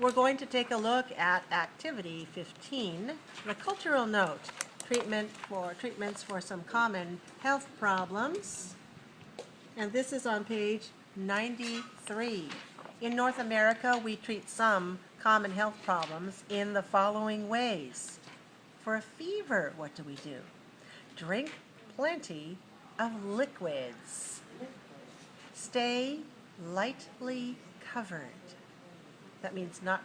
We're going to take a look at Activity 15, the cultural note, treatments for some common health problems. And this is on page 93. In North America, we treat some common health problems in the following ways. For a fever, what do? Drink plenty of liquids. Stay lightly covered. That means not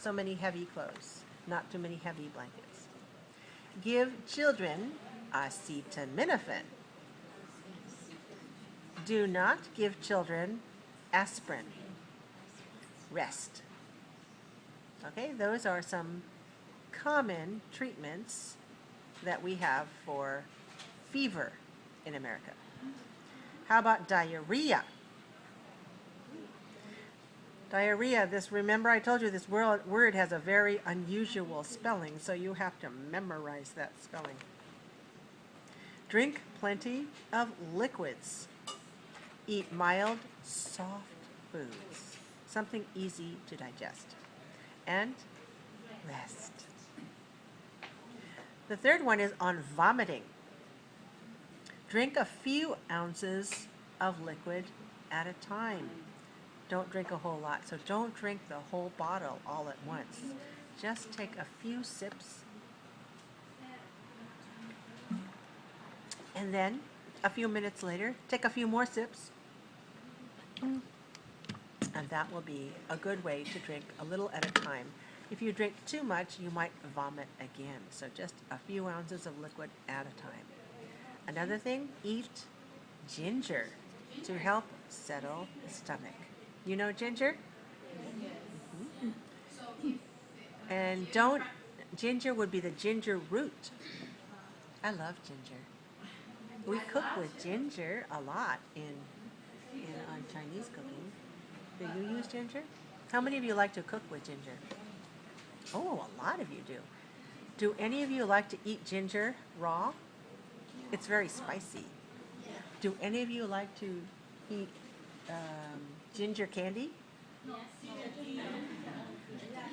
so many heavy clothes, not too many heavy blankets. Give children acetaminophen. Do not give children aspirin. Rest. Okay, those are some common treatments that we have for fever in America. How about diarrhea? Diarrhea, remember I told you this word has a very unusual spelling, so you have to memorize that spelling. Drink plenty of liquids. Eat mild, soft foods, something easy to digest. And rest. The third one is on vomiting. Drink a few ounces of liquid at a time. Don't drink a whole lot, so don't drink the whole bottle all at once. Just take a few sips, and then a few minutes later, take a few more sips, and that will be a good way to drink a little at a time. If you drink too much, you might vomit again, so just a few ounces of liquid at a time. Another thing, eat ginger to help settle the stomach. You know ginger? Mm-hmm. And ginger would be the ginger root. I love ginger. We cook with ginger a lot in Chinese cooking. Do you use ginger? How many of you like to cook with ginger? Oh, a lot of you do. Do any of you like to eat ginger raw? It's very spicy. Do any of you like to eat ginger candy?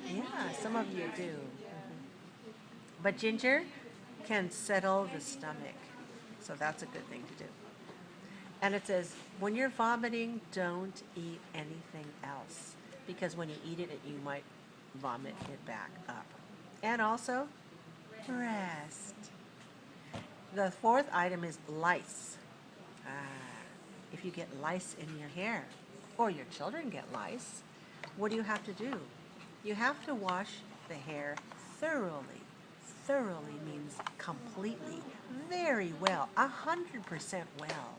Yeah, some of you do. But ginger can settle the stomach, so that's a good thing to do. And it says, when you're vomiting, don't eat anything else, because when you eat it, you might vomit it back up. And also, rest. The fourth item is lice. If you get lice in your hair, or your children get lice, what do you have to do? You have to wash the hair thoroughly. Thoroughly means completely, very well, 100% well.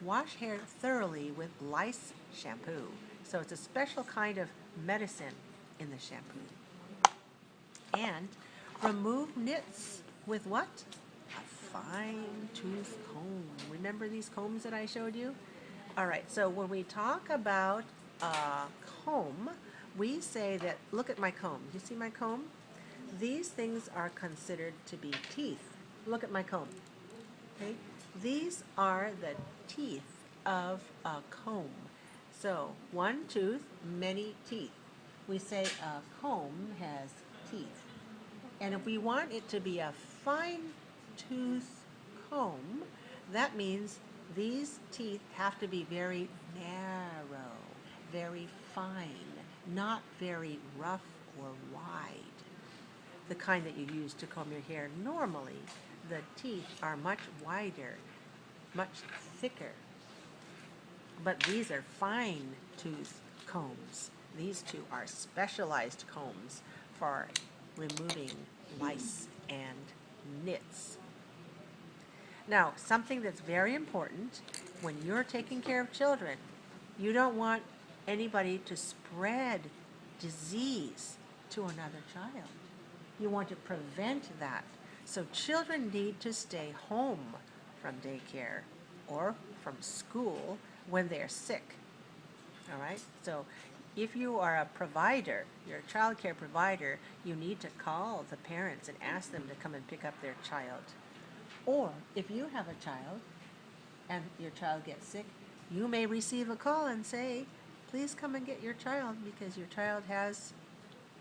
Wash hair thoroughly with lice shampoo. So it's a special kind of medicine in the shampoo. And remove nits with what? A fine tooth comb. Remember these combs that I showed you? All right, so when we talk about a comb, we say that, look at my comb. You see my comb? These things are considered to be teeth. Look at my comb. Okay? These are the teeth of a comb. So, one tooth, many teeth. We say a comb has teeth. And if we want it to be a fine tooth comb, that means these teeth have to be very narrow, very fine, not very rough or wide. The kind that you use to comb your hair. Normally, the teeth are much wider, much thicker. But these are fine tooth combs. These two are specialized combs for removing lice and nits. Now, something that's very important when you're taking care of children, you don't want anybody to spread disease to another child. You want to prevent that. So children need to stay home from daycare or from school when they're sick. All right? So if you are a provider, you're a child care provider, you need to call the parents and ask them to come and pick up their child. Or if you have a child and your child gets sick, you may receive a call and say, please come and get your child because your child has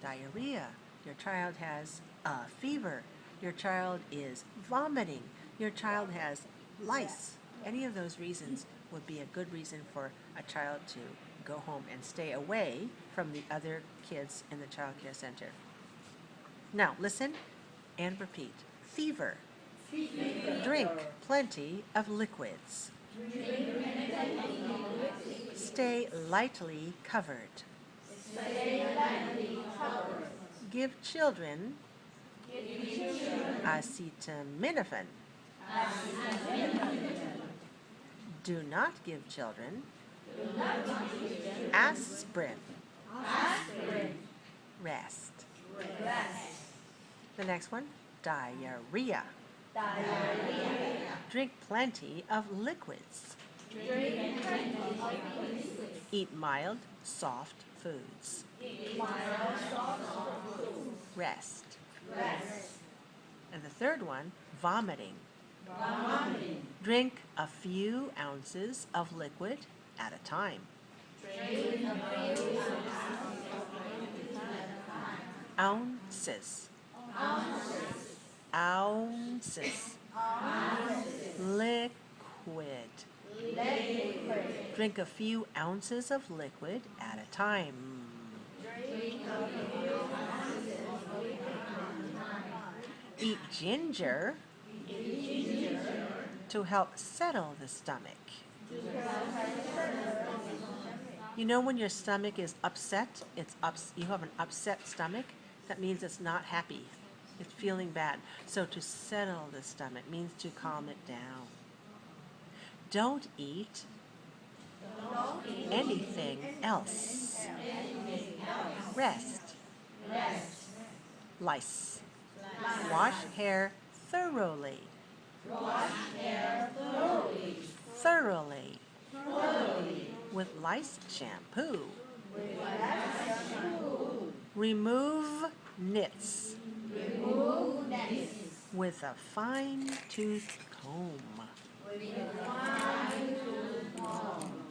diarrhea. Your child has a fever. Your child is vomiting. Your child has lice. Any of those reasons would be a good reason for a child to go home and stay away from the other kids in the child care center. Now, listen and repeat. Fever. Drink plenty of liquids. Stay lightly covered. Give children acetaminophen. Do not give children aspirin. Rest. The next one, diarrhea. Drink plenty of liquids. Eat mild, soft foods. Rest. And the third one, vomiting. Drink a few ounces of liquid at a time. Ounces. Ounces. Liquid. Drink a few ounces of liquid at a time. Eat ginger to help settle the stomach. You know when your stomach is upset, you have an upset stomach, that means it's not happy. It's feeling bad. So to settle the stomach means to calm it down. Don't eat anything else. Rest. Lice. Wash hair thoroughly. Thoroughly. With lice shampoo. Remove nits. With a fine-tooth comb.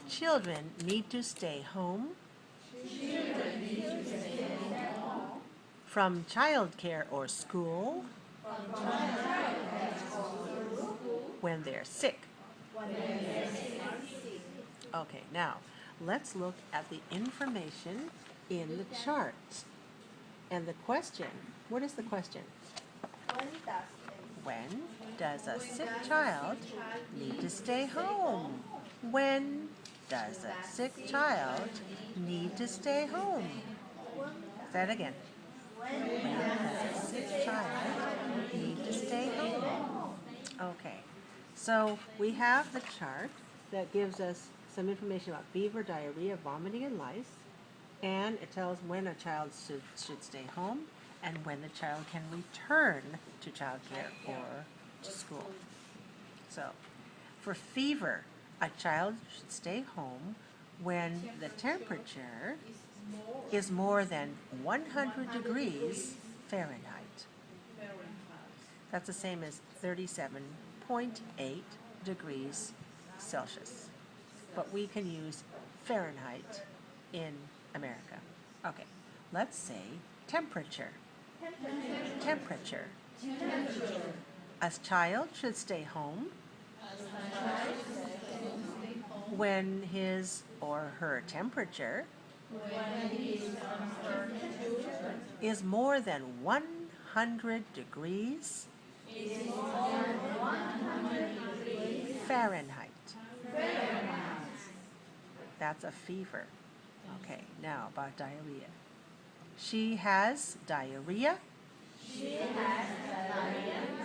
Children need to stay home from childcare or school when they're sick. Okay, now let's look at the information in the chart. And the question, what is the question? When does a sick child need to stay home? When does a sick child need to stay home? Say it again. When does a sick child need to stay home? Okay, so we have the chart that gives us some information about fever, diarrhea, vomiting, and lice. And it tells when a child should stay home and when the child can return to childcare or to school. So, for fever, a child should stay home when the temperature is more than 100 degrees Fahrenheit. That's the same as 37.8 degrees Celsius. But we can use Fahrenheit in America. Okay, let's say temperature. Temperature. A child should stay home when his or her temperature is more than 100 degrees Fahrenheit. That's a fever. Okay, now about diarrhea. She has diarrhea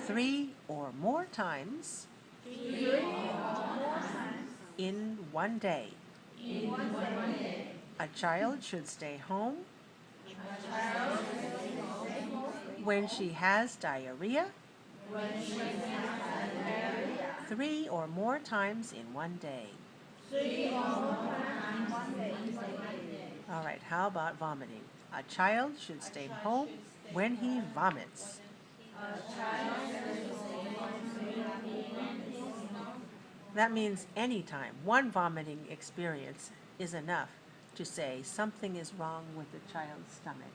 3 or more times in one day. A child should stay home when she has diarrhea 3 or more times in one day. All right, how about vomiting? A child should stay home when he vomits. That means anytime. One vomiting experience is enough to say something is wrong with the child's stomach.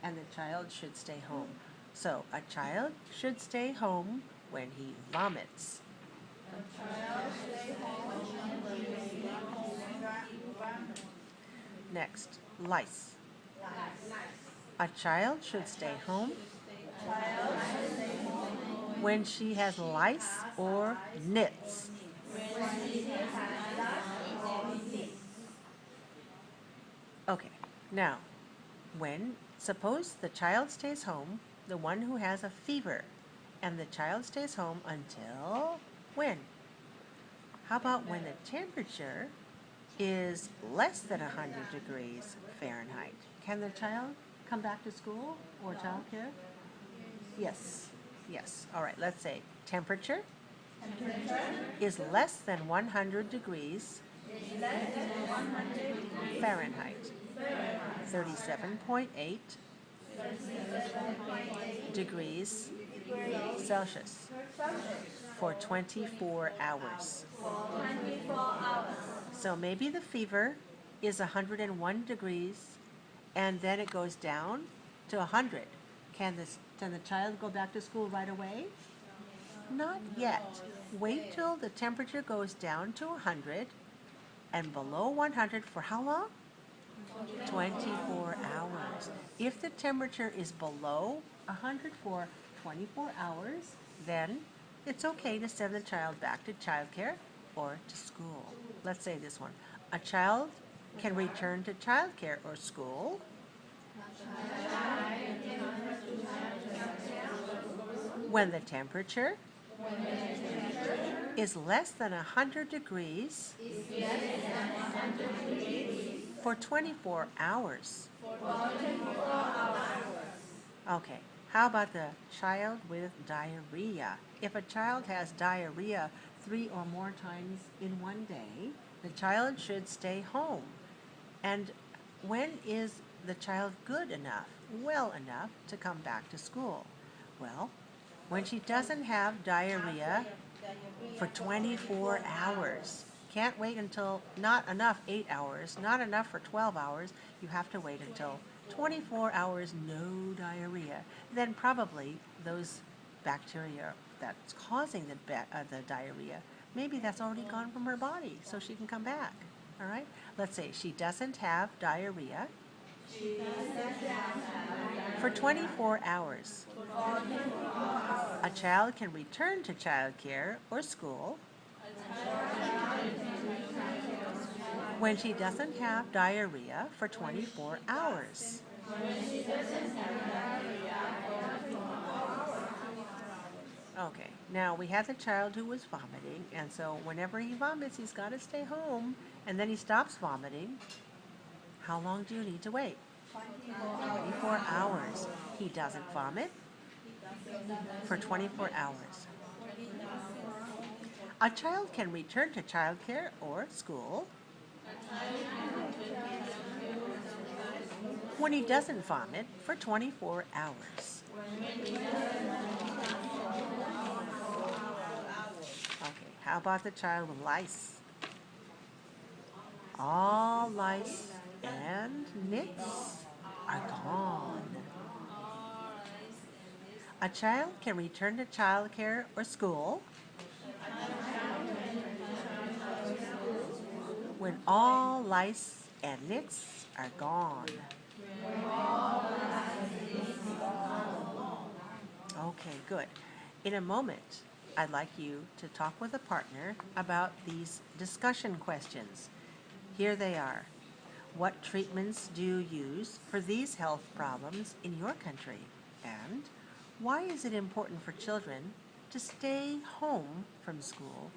and the child should stay home. So a child should stay home when he vomits. Next, lice. A child should stay home when she has lice or nits. Okay, now, suppose the child stays home, the one who has a fever, and the child stays home until when? How about when the temperature is less than 100 degrees Fahrenheit? Can the child come back to school or childcare? Yes. Yes. All right, let's say temperature is less than 100 degrees Fahrenheit. 37.8 degrees Celsius for 24 hours. So maybe the fever is 101 degrees and then it goes down to 100. Can the child go back to school right away? Not yet. Wait till the temperature goes down to 100 and below 100 for how long? 24 hours. If the temperature is below 100 for 24 hours, then it's okay to send the child back to childcare or to school. Let's say this one. A child can return to childcare or school when the temperature is less than 100 degrees for 24 hours. Okay, how about the child with diarrhea? If a child has diarrhea 3 or more times in one day, the child should stay home. And when is the child good enough, well enough to come back to school? Well, when she doesn't have diarrhea for 24 hours. Can't wait until, not enough 8 hours, not enough for 12 hours. You have to wait until 24 hours, no diarrhea. Then probably those bacteria that's causing the diarrhea, maybe that's already gone from her body, so she can come back. All right? Let's say she doesn't have diarrhea for 24 hours. A child can return to childcare or school when she doesn't have diarrhea for 24 hours. Okay, now we have the child who was vomiting, and so whenever he vomits, he's got to stay home, and then he stops vomiting. How long do you need to wait? 24 hours. He doesn't vomit for 24 hours. A child can return to childcare or school when he doesn't vomit for 24 hours. Okay, how about the child with lice? All lice and nits are gone. A child can return to childcare or school when all lice and nits are gone. Okay, good. In a moment, I'd like you to talk with a partner about these discussion questions. Here they are. What treatments do you use for these health problems in your country? And why is it important for children to stay home from school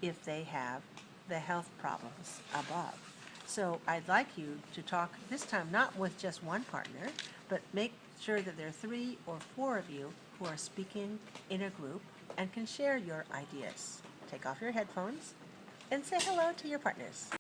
if they have the health problems above? So I'd like you to talk this time not with just one partner, but make sure that there are 3 or 4 of you who are speaking in a group and can share your ideas. Take off your headphones and say hello to your partners.